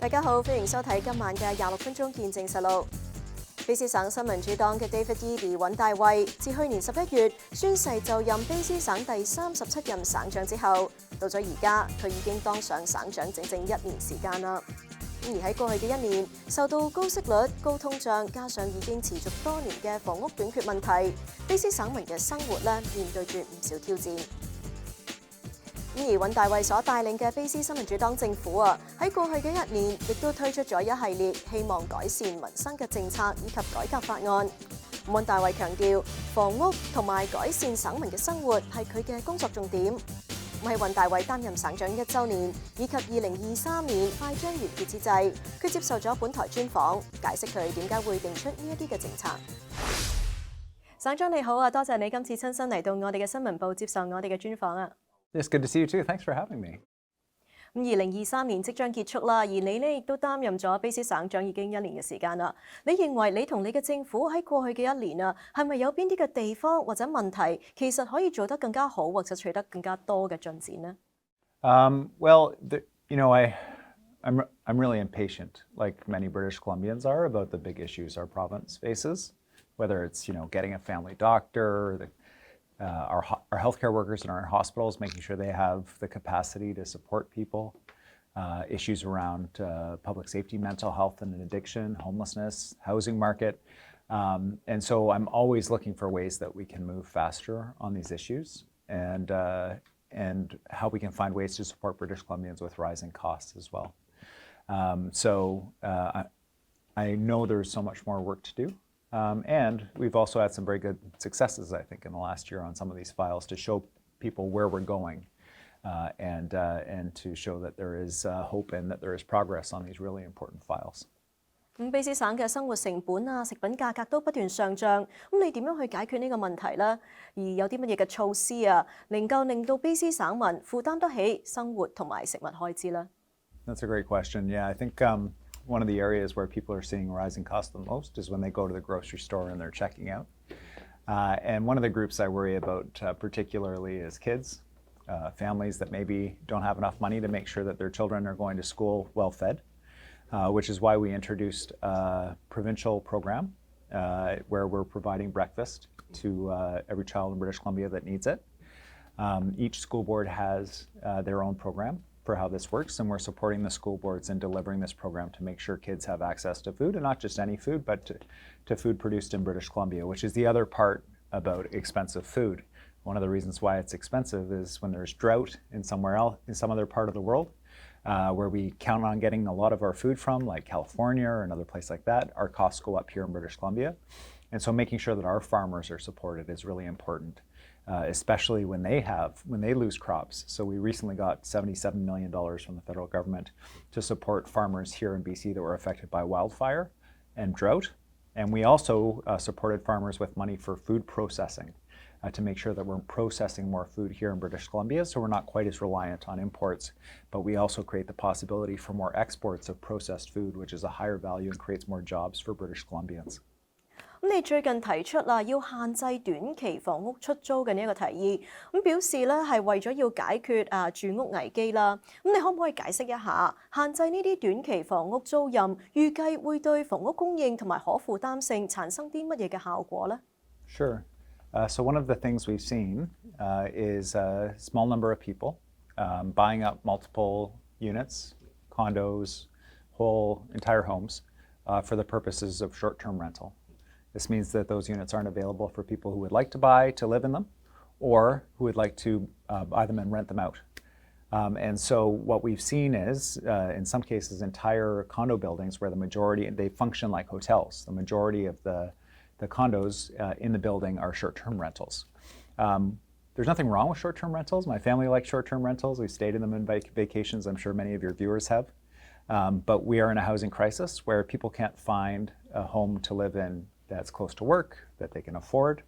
大家好，歡迎收睇今晚嘅26分鐘見證實錄。卑詩省新民主黨嘅 David Eby 尹大衛，自去年11月宣誓就任卑詩省第37任省長之後，到咗而家，佢已經當上省長整整1年時間啦。而喺過去嘅1年，受到高息率、高通脹，加上已經持續多年嘅房屋短缺問題，卑詩省民嘅生活面對住唔少挑戰。而尹大衛所帶領嘅卑詩新民主黨政府喺過去嘅1年，亦都推出咗一系列希望改善民生嘅政策以及改革法案。尹大衛強調，房屋同埋改善省民嘅生活係佢嘅工作重點。喺尹大衛擔任省長1週年以及2023年快將完結之際，佢接受咗本台專訪，解釋佢點解會定出呢一啲嘅政策。省長你好啊，多謝你今次親身嚟到我哋嘅新聞部接受我哋嘅專訪啊。It's good to see you too. Thanks for having me. 2023年即將結束啦，而你亦都擔任咗卑詩省長已經1年嘅時間啦。你認為你同你嘅政府喺過去嘅1年係咪有邊啲嘅地方或者問題，其實可以做得更加好，或者取得更加多嘅進展呢？Well, I'm really impatient, like many British Columbians are, about the big issues our province faces, whether it's getting a family doctor, our healthcare workers in our hospitals, making sure they have the capacity to support people, issues around public safety, mental health and addiction, homelessness, housing market. And so I'm always looking for ways that we can move faster on these issues and how we can find ways to support British Columbians with rising costs as well. I know there's so much more work to do. And we've also had some very good successes, I think, in the last year on some of these files to show people where we're going and to show that there is hope and that there is progress on these really important files. 卑詩省嘅生活成本食品價格都不斷上漲，你點樣去解決呢個問題呢？而有啲乜嘢嘅措施能夠令到卑詩省民負擔得起生活同埋食物開支呢？ That's a great question. Yeah, I think one of the areas where people are seeing rising costs the most is when they go to the grocery store and they're checking out. And one of the groups I worry about particularly is kids, families that maybe don't have enough money to make sure that their children are going to school well fed, which is why we introduced a provincial program where we're providing breakfast to every child in British Columbia that needs it. Each school board has their own program for how this works, and we're supporting the school boards in delivering this program to make sure kids have access to food, and not just any food, but to food produced in British Columbia, which is the other part about expensive food. One of the reasons why it's expensive is when there's drought in somewhere else, in some other part of the world, where we count on getting a lot of our food from, like California or another place like that, our costs go up here in British Columbia. And so making sure that our farmers are supported is really important. Especially when they lose crops. So we recently got $77 million from the federal government to support farmers here in BC that were affected by wildfire and drought. And we also supported farmers with money for food processing to make sure that we're processing more food here in British Columbia, so we're not quite as reliant on imports, but we also create the possibility for more exports of processed food, which is a higher value and creates more jobs for British Columbians. 你最近提出要限制短期房屋出租嘅呢一個提議，表示係為咗要解決住屋危機啦。你可唔可以解釋一下限制呢啲短期房屋租賃，預計會對房屋供應同埋可負擔性產生啲乜嘢嘅效果呢？ Sure. So one of the things we've seen is a small number of people buying up multiple units, condos, whole entire homes for the purposes of short-term rental. This means that those units aren't available for people who would like to buy to live in them or who would like to buy them and rent them out. And so what we've seen is, in some cases, entire condo buildings where they function like hotels. The majority of the condos in the building are short-term rentals. There's nothing wrong with short-term rentals. My family likes short-term rentals. We've stayed in them in vacations. I'm sure many of your viewers have. But we are in a housing crisis where people can't find a home to live in that's close to work, that they can afford.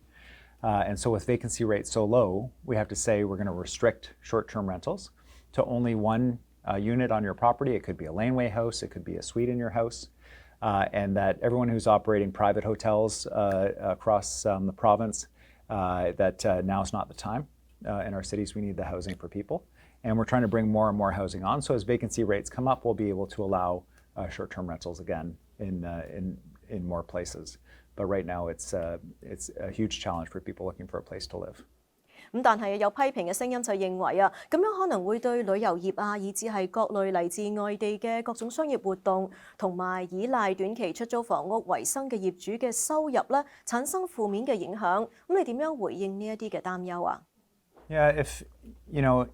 And so with vacancy rates so low, we have to say we're going to restrict short-term rentals to only one unit on your property. It could be a laneway house, it could be a suite in your house, and that everyone who's operating private hotels across the province, that now's not the time. In our cities, we need the housing for people. And we're trying to bring more and more housing on. So as vacancy rates come up, we'll be able to allow short-term rentals again in more places. But right now, it's a huge challenge for people looking for a place to live. 咁但係有批評嘅聲音就認為啊，咁樣可能會對旅遊業啊，以至係各類嚟自外地嘅各種商業活動，同埋依賴短期出租房屋為生嘅業主嘅收入咧，產生負面嘅影響。咁你點樣回應呢一啲嘅擔憂啊？ Yeah, if you know,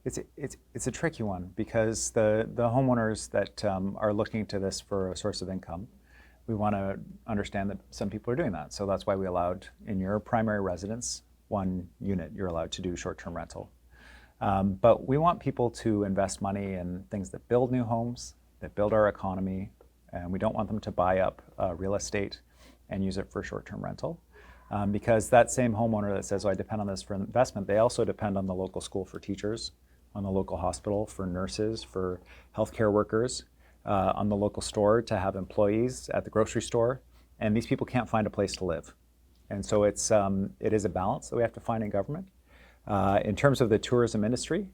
it's a tricky one because the homeowners that are looking to this for a source of income, we want to understand that some people are doing that. So that's why we allowed in your primary residence, one unit, you're allowed to do short-term rental. But we want people to invest money in things that build new homes, that build our economy, and we don't want them to buy up real estate and use it for short-term rental. Because that same homeowner that says, oh, I depend on this for investment, they also depend on the local school for teachers, on the local hospital for nurses, for healthcare workers, on the local store to have employees at the grocery store. And these people can't find a place to live. And so it is a balance that we have to find in government. In terms of the tourism industry,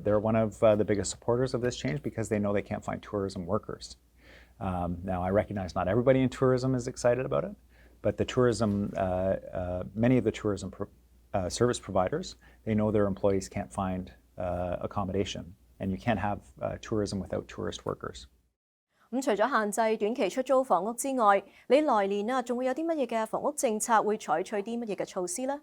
they're one of the biggest supporters of this change because they know they can't find tourism workers. Now, I recognize not everybody in tourism is excited about it, but the tourism, many of the tourism service providers, they know their employees can't find accommodation, and you can't have tourism without tourist workers. 咁除咗限制短期出租房屋之外，你來年啊，仲會有啲乜嘢嘅房屋政策會採取啲乜嘢嘅措施呢？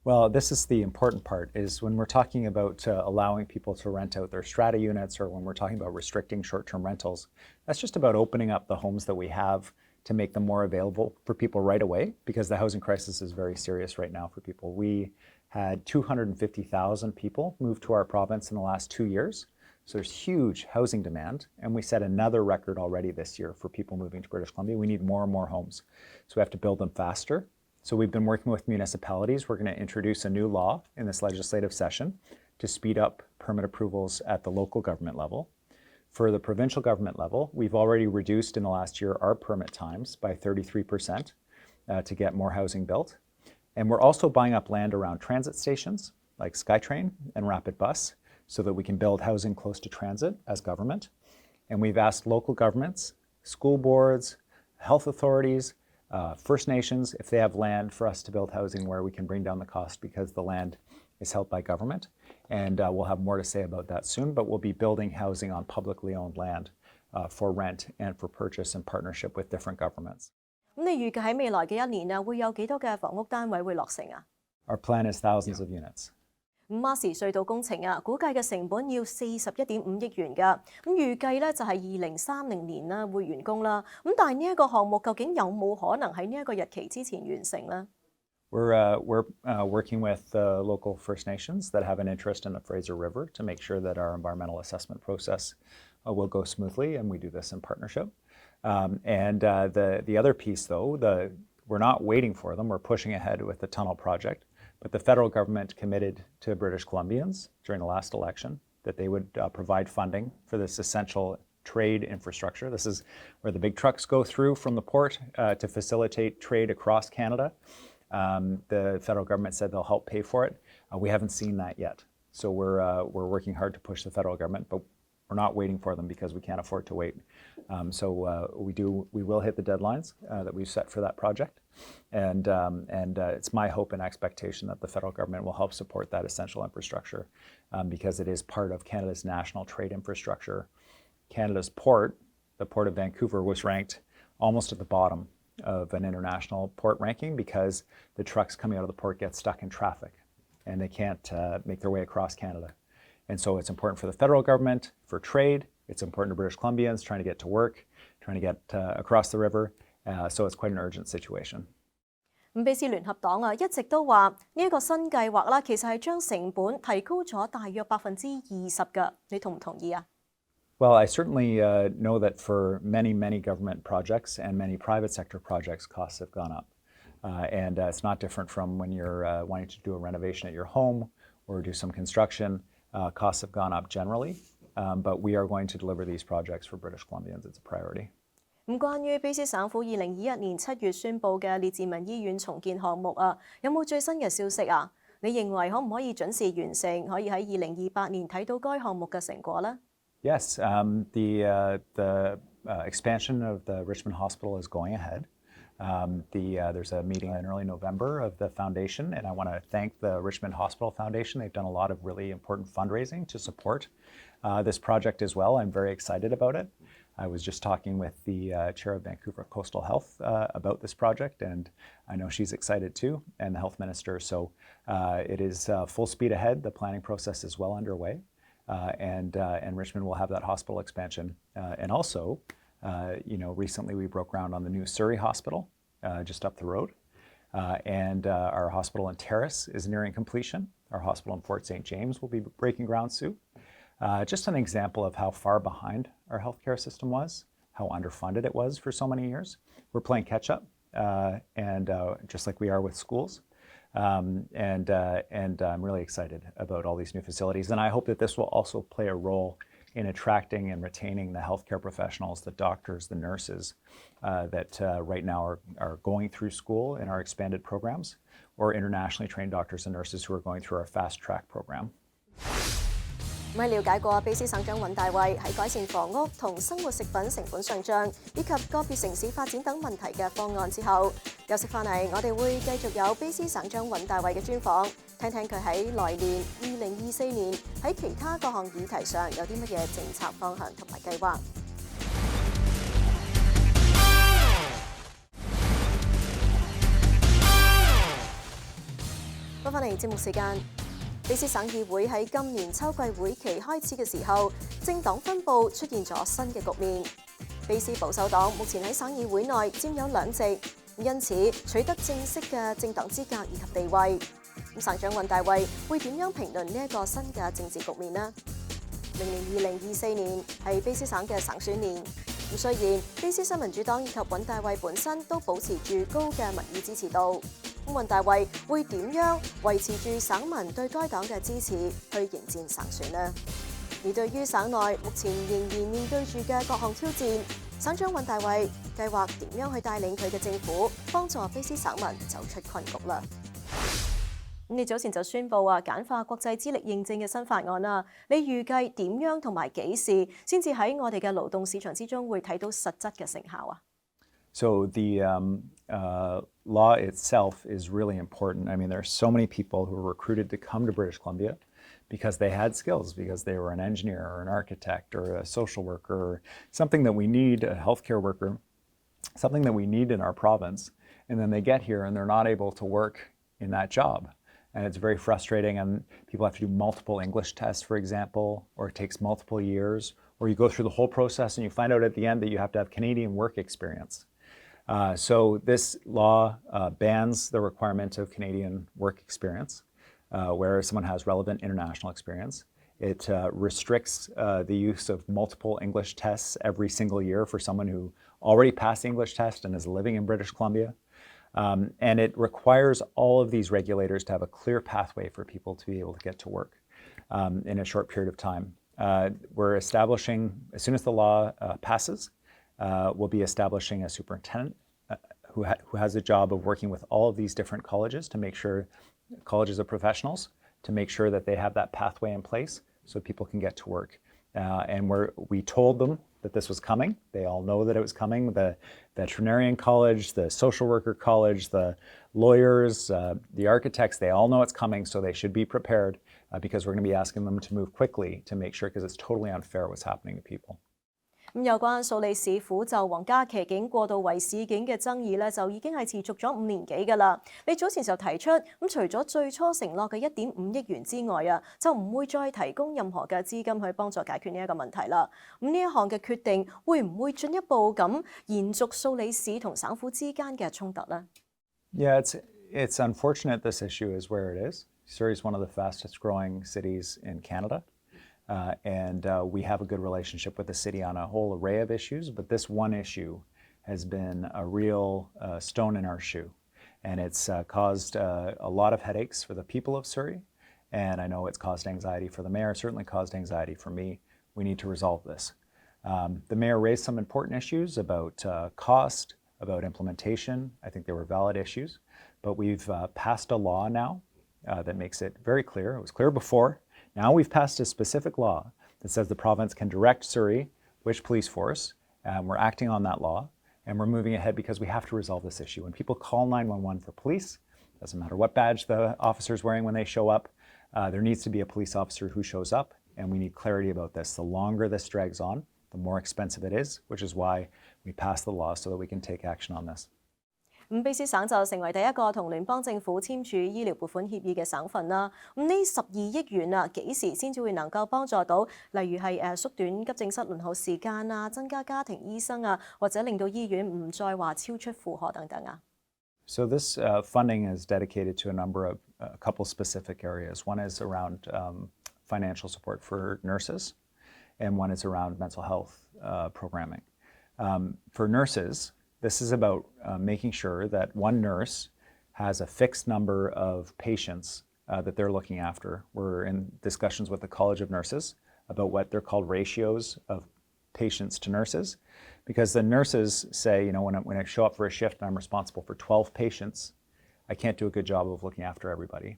Well, this is the important part, is when we're talking about allowing people to rent out their strata units, or when we're talking about restricting short-term rentals, that's just about opening up the homes that we have to make them more available for people right away, because the housing crisis is very serious right now for people. We had 250,000 people move to our province in the last 2 years. So there's huge housing demand, and we set another record already this year for people moving to British Columbia. We need more and more homes, so we have to build them faster. So we've been working with municipalities. We're going to introduce a new law in this legislative session to speed up permit approvals at the local government level. For the provincial government level, we've already reduced in the last year our permit times by 33% to get more housing built. And we're also buying up land around transit stations like SkyTrain and Rapid Bus, so that we can build housing close to transit as government. And we've asked local governments, school boards, health authorities, First Nations, if they have land for us to build housing where we can bring down the cost because the land is held by government. And we'll have more to say about that soon, but we'll be building housing on publicly owned land for rent and for purchase in partnership with different governments. 咁你預計喺未來嘅一年啊，會有幾多嘅房屋單位會落成啊？ Our plan is thousands of units. 馬時隧道工程啊，估計嘅成本要41.5億元㗎。咁預計咧就係2030年啦會完工啦。咁但係呢一個項目究竟有冇可能喺呢一個日期之前完成呢？ We're working with local First Nations that have an interest in the Fraser River to make sure that our environmental assessment process will go smoothly, and we do this in partnership. The other piece, though, we're not waiting for them. We're pushing ahead with the tunnel project. But the federal government committed to British Columbians during the last election that they would provide funding for this essential trade infrastructure. This is where the big trucks go through from the port to facilitate trade across Canada. The federal government said they'll help pay for it. We haven't seen that yet. So we're working hard to push the federal government, but we're not waiting for them because we can't afford to wait. We will hit the deadlines that we've set for that project. And it's my hope and expectation that the federal government will help support that essential infrastructure because it is part of Canada's national trade infrastructure. Canada's port, the Port of Vancouver, was ranked almost at the bottom of an international port ranking because the trucks coming out of the port get stuck in traffic and they can't make their way across Canada. And so it's important for the federal government, for trade. It's important to British Columbians trying to get to work, trying to get across the river. So it's quite an urgent situation. 咁卑詩聯合黨啊，一直都話呢一個新計劃啦，其實係將成本提高咗大約20%㗎。你同唔同意啊？ Well, I certainly know that for many government projects and many private sector projects, costs have gone up. It's not different from when you're wanting to do a renovation at your home or do some construction. Costs have gone up generally, but we are going to deliver these projects for British Columbians. It's a priority. 咁關於卑詩省府2021年7月宣布嘅列治文醫院重建項目啊，有冇最新嘅消息啊？你認為可唔可以準時完成，可以喺2028年睇到該項目嘅成果呢？ Yes, the expansion of the Richmond Hospital is going ahead. There's a meeting in early November of the foundation, and I want to thank the Richmond Hospital Foundation. They've done a lot of really important fundraising to support this project as well. I'm very excited about it. I was just talking with the chair of Vancouver Coastal Health about this project, and I know she's excited too, and the health minister. So it is full speed ahead. The planning process is well underway, and Richmond will have that hospital expansion. And also, recently we broke ground on the new Surrey Hospital just up the road, and our hospital in Terrace is nearing completion. Our hospital in Fort St. James will be breaking ground soon. Just an example of how far behind our healthcare system was, how underfunded it was for so many years. We're playing catch up, and just like we are with schools. And I'm really excited about all these new facilities. And I hope that this will also play a role in attracting and retaining the healthcare professionals, the doctors, the nurses that right now are going through school in our expanded programs, or internationally trained doctors and nurses who are going through our fast track program. 咁喺了解過卑詩省長尹大衛喺改善房屋同生活食品成本上漲，以及個別城市發展等問題嘅方案之後，休息翻嚟，我哋會繼續有卑詩省長尹大衛嘅專訪，聽聽佢喺來年2024年喺其他各項議題上有啲乜嘢政策方向同埋計劃。翻嚟節目時間。卑詩省議會喺今年秋季會期開始嘅時候，政黨分佈出現咗新嘅局面。卑詩保守黨目前喺省議會內佔有2席，因此取得正式嘅政黨資格以及地位。咁省長尹大衛會點樣評論呢一個新嘅政治局面呢？明年2024年係卑詩省嘅省選年。咁雖然卑詩新民主黨以及尹大衛本身都保持住高嘅民意支持度。尹大衛會點樣維持住省民對該黨嘅支持，去迎戰省選呢？而對於省內目前仍然面對住嘅各項挑戰，省長尹大衛計劃點樣去帶領佢嘅政府，幫助卑詩省民走出困局啦？咁你早前就宣布簡化國際資歷認證嘅新法案啦，你預計點樣同埋幾時先至喺我哋嘅勞動市場之中會睇到實質嘅成效啊？ So the law itself is really important. I mean, there are so many people who were recruited to come to British Columbia because they had skills, because they were an engineer or an architect or a social worker or something that we need, a healthcare worker, something that we need in our province. And then they get here and they're not able to work in that job. And it's very frustrating, and people have to do multiple English tests, for example, or it takes multiple years, or you go through the whole process and you find out at the end that you have to have Canadian work experience. So this law bans the requirement of Canadian work experience, where someone has relevant international experience. It restricts the use of multiple English tests every single year for someone who already passed the English test and is living in British Columbia. And it requires all of these regulators to have a clear pathway for people to be able to get to work in a short period of time. We're establishing, as soon as the law passes, we'll be establishing a superintendent who has a job of working with all of these different colleges to make sure, colleges of professionals, to make sure that they have that pathway in place so people can get to work. And we told them that this was coming. They all know that it was coming. The veterinarian college, the social worker college, the lawyers, the architects, they all know it's coming, so they should be prepared because we're going to be asking them to move quickly to make sure, because it's totally unfair what's happening to people. 咁有關素里市府就皇家騎警過渡為市境嘅爭議咧，就已經係持續咗5年幾㗎啦。你早前就提出，咁除咗最初承諾嘅1.5億元之外就唔會再提供任何嘅資金去幫助解決呢一個問題啦。咁呢一項嘅決定會唔會進一步咁延續素里市同省府之間嘅衝突呢？ Yeah, it's unfortunate this issue is where it is. Surrey is one of the fastest growing cities in Canada. And we have a good relationship with the city on a whole array of issues, but this one issue has been a real stone in our shoe. And it's caused a lot of headaches for the people of Surrey. And I know it's caused anxiety for the mayor, certainly caused anxiety for me. We need to resolve this. The mayor raised some important issues about cost, about implementation. I think they were valid issues. But we've passed a law now that makes it very clear. It was clear before. Now we've passed a specific law that says the province can direct Surrey which police force, and we're acting on that law, and we're moving ahead because we have to resolve this issue. When people call 911 for police, doesn't matter what badge the officer's wearing when they show up, there needs to be a police officer who shows up, and we need clarity about this. The longer this drags on, the more expensive it is, which is why we passed the law so that we can take action on this. 卑詩省就成為第一個同聯邦政府簽署醫療撥款協議嘅省份啦。呢12億元啊，幾時先至會能夠幫助到，例如係縮短急症室輪候時間啊，增加家庭醫生啊，或者令到醫院唔再話超出負荷等等啊？ So this funding is dedicated to a couple specific areas. One is around financial support for nurses, and one is around mental health programming. For nurses, this is about making sure that one nurse has a fixed number of patients that they're looking after. We're in discussions with the College of Nurses about what they're called ratios of patients to nurses, because the nurses say, you know, when I show up for a shift and I'm responsible for 12 patients, I can't do a good job of looking after everybody.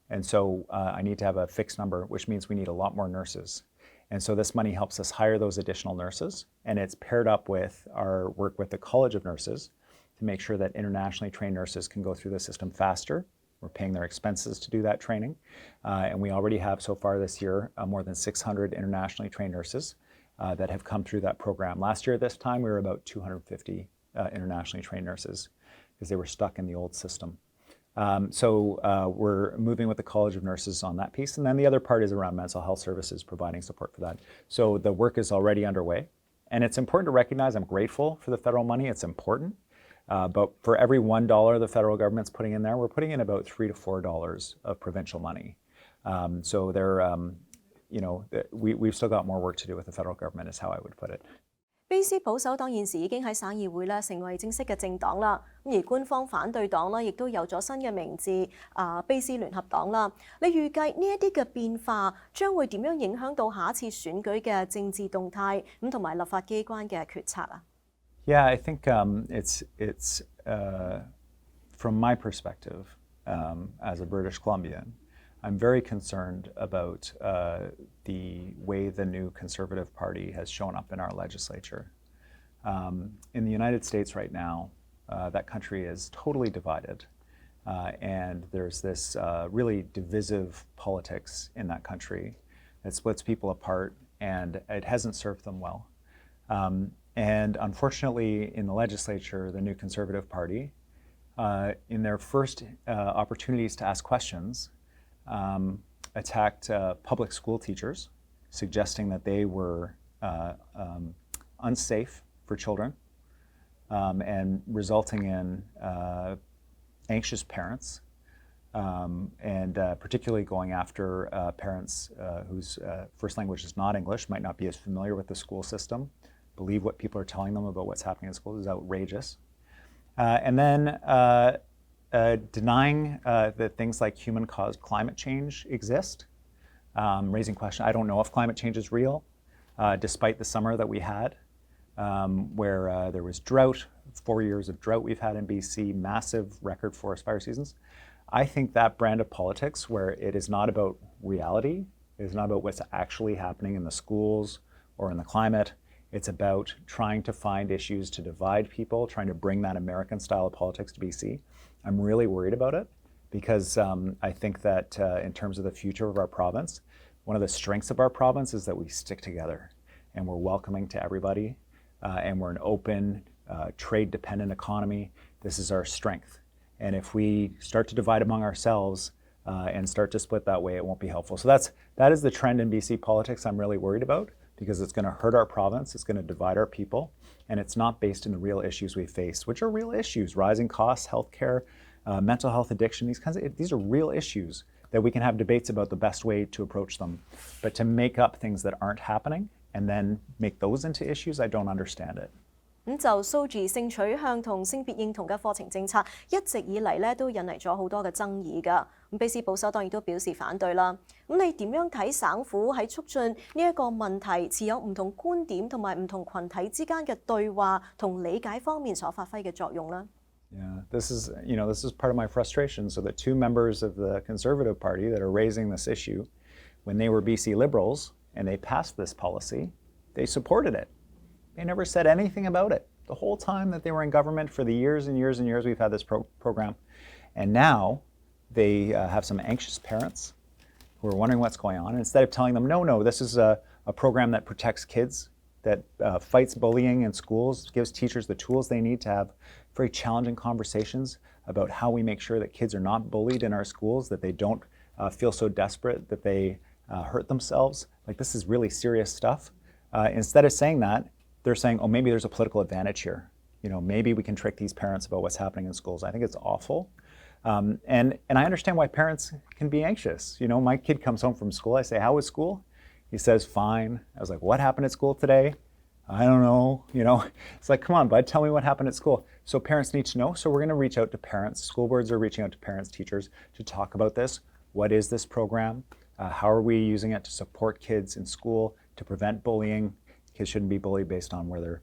And so I need to have a fixed number, which means we need a lot more nurses. And so this money helps us hire those additional nurses, and it's paired up with our work with the College of Nurses to make sure that internationally trained nurses can go through the system faster. We're paying their expenses to do that training. And we already have so far this year more than 600 internationally trained nurses that have come through that program. Last year at this time, we were about 250 internationally trained nurses because they were stuck in the old system. So we're moving with the College of Nurses on that piece. And then the other part is around mental health services, providing support for that. So the work is already underway. And it's important to recognize, I'm grateful for the federal money, it's important. But for every $1 the federal government's putting in there, we're putting in about $3 to $4 of provincial money. So they're, you know, we've still got more work to do with the federal government is how I would put it. 卑詩保守黨現時已經喺省議會咧成為正式嘅政黨啦，而官方反對黨咧亦都有咗新嘅名字卑詩聯合黨啦。你預計呢一啲嘅變化將會點樣影響到下一次選舉嘅政治動態咁同埋立法機關嘅決策啊？ Yeah, I think it's from my perspective as a British Columbian, I'm very concerned about the way the new Conservative Party has shown up in our legislature. In the United States right now, that country is totally divided, and there's this really divisive politics in that country that splits people apart, and it hasn't served them well. And unfortunately, in the legislature, the new Conservative Party, in their first opportunities to ask questions, attacked public school teachers, suggesting that they were unsafe for children, and resulting in anxious parents, and particularly going after parents whose first language is not English, might not be as familiar with the school system, believe what people are telling them about what's happening in schools is outrageous. And then denying that things like human-caused climate change exist, raising question, I don't know if climate change is real, despite the summer that we had, where there was drought, 4 years of drought we've had in BC, massive record forest fire seasons. I think that brand of politics, where it is not about reality, it is not about what's actually happening in the schools or in the climate, it's about trying to find issues to divide people, trying to bring that American style of politics to BC. I'm really worried about it because I think that in terms of the future of our province, one of the strengths of our province is that we stick together and we're welcoming to everybody and we're an open, trade-dependent economy. This is our strength. And if we start to divide among ourselves and start to split that way, it won't be helpful. So that is the trend in BC politics I'm really worried about, because it's going to hurt our province, it's going to divide our people, and it's not based in the real issues we face, which are real issues: rising costs, healthcare, mental health addiction. These are real issues that we can have debates about the best way to approach them. But to make up things that aren't happening and then make those into issues, I don't understand it. 咁就數字性取向同性別認同嘅課程政策一直以嚟咧都引嚟咗好多嘅爭議㗎。咁卑詩保守黨亦都表示反對啦。咁你點樣睇省府喺促進呢一個問題持有唔同觀點同埋唔同群體之間嘅對話同理解方面所發揮嘅作用呢？ Yeah, this is part of my frustration. So the two members of the Conservative Party that are raising this issue, when they were BC Liberals and they passed this policy, they supported it. They never said anything about it. The whole time that they were in government, for the years and years and years we've had this program. And now they have some anxious parents who are wondering what's going on. And instead of telling them, no, this is a program that protects kids, that fights bullying in schools, gives teachers the tools they need to have very challenging conversations about how we make sure that kids are not bullied in our schools, that they don't feel so desperate that they hurt themselves. Like, this is really serious stuff. Instead of saying that, they're saying, oh, maybe there's a political advantage here. Maybe we can trick these parents about what's happening in schools. I think it's awful. And I understand why parents can be anxious. My kid comes home from school. I say, how was school? He says, fine. I was like, what happened at school today? I don't know. It's like, come on, bud, tell me what happened at school. So parents need to know. So we're going to reach out to parents. School boards are reaching out to parents, teachers to talk about this. What is this program? How are we using it to support kids in school, to prevent bullying? Kids shouldn't be bullied based on where their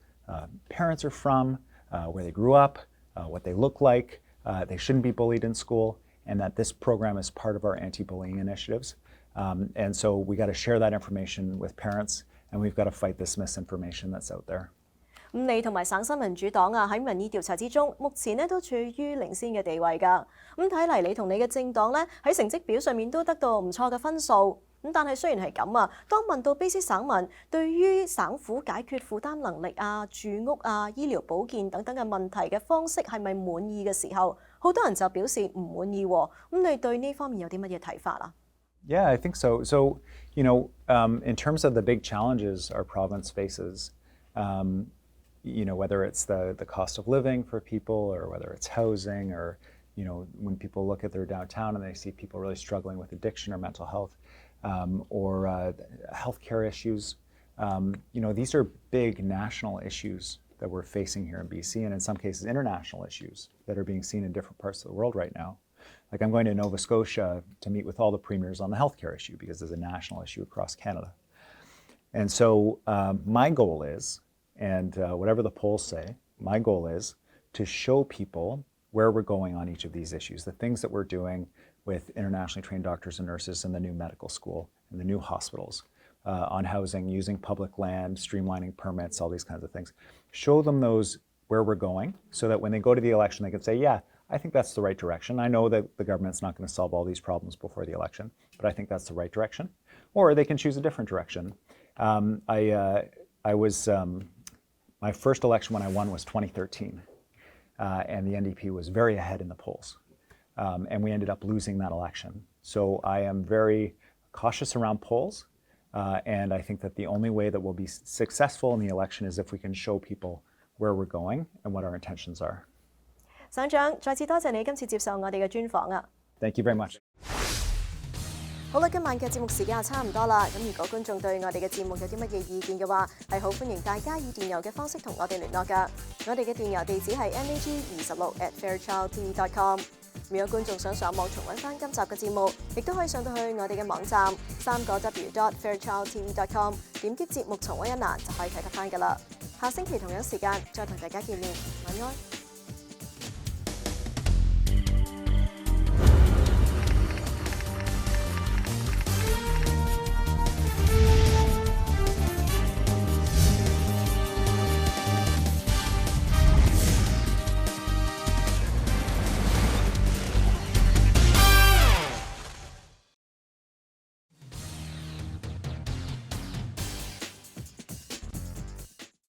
parents are from, where they grew up, what they look like. They shouldn't be bullied in school, and that this program is part of our anti-bullying initiatives. And so we got to share that information with parents, and we've got to fight this misinformation that's out there. 你同埋省新民主黨喺民意調查之中，目前都處於領先嘅地位㗎。睇嚟你同你嘅政黨喺成績表上面都得到唔錯嘅分數。但係雖然係咁當問到卑詩省民對於省府解決負擔能力住屋醫療保健等等嘅問題嘅方式係咪滿意嘅時候，好多人就表示唔滿意喎。你對呢方面有啲乜嘢睇法啊？ Yeah, I think so. So, in terms of the big challenges our province faces, whether it's the cost of living for people, or whether it's housing, or, when people look at their downtown and they see people really struggling with addiction or mental health, or healthcare issues, these are big national issues that we're facing here in BC, and in some cases international issues that are being seen in different parts of the world right now. Like, I'm going to Nova Scotia to meet with all the premiers on the healthcare issue because it's a national issue across Canada. And so my goal is, and whatever the polls say, my goal is to show people where we're going on each of these issues, the things that we're doing with internationally trained doctors and nurses in the new medical school and the new hospitals, on housing, using public land, streamlining permits, all these kinds of things. Show them those where we're going so that when they go to the election, they can say, yeah, I think that's the right direction. I know that the government's not going to solve all these problems before the election, but I think that's the right direction. Or they can choose a different direction. I was, my first election when I won was 2013, and the NDP was very ahead in the polls, and we ended up losing that election. So I am very cautious around polls, and I think that the only way that we'll be successful in the election is if we can show people where we're going and what our intentions are. 省長，再次多謝你今次接受我哋嘅專訪啊！ Thank you very much. 好啦，今晚嘅節目時間就差唔多啦。咁如果觀眾對我哋嘅節目有啲乜嘢意見嘅話，係好歡迎大家以電郵嘅方式同我哋聯絡㗎。我哋嘅電郵地址係 nag26@fairchildtv.com。如果觀眾想上網重溫翻今集嘅節目，亦都可以上到去我哋嘅網站3w.fairchildtv.com， 點擊節目重溫一欄就可以睇得翻㗎啦。下星期同樣時間再同大家見面，晚安。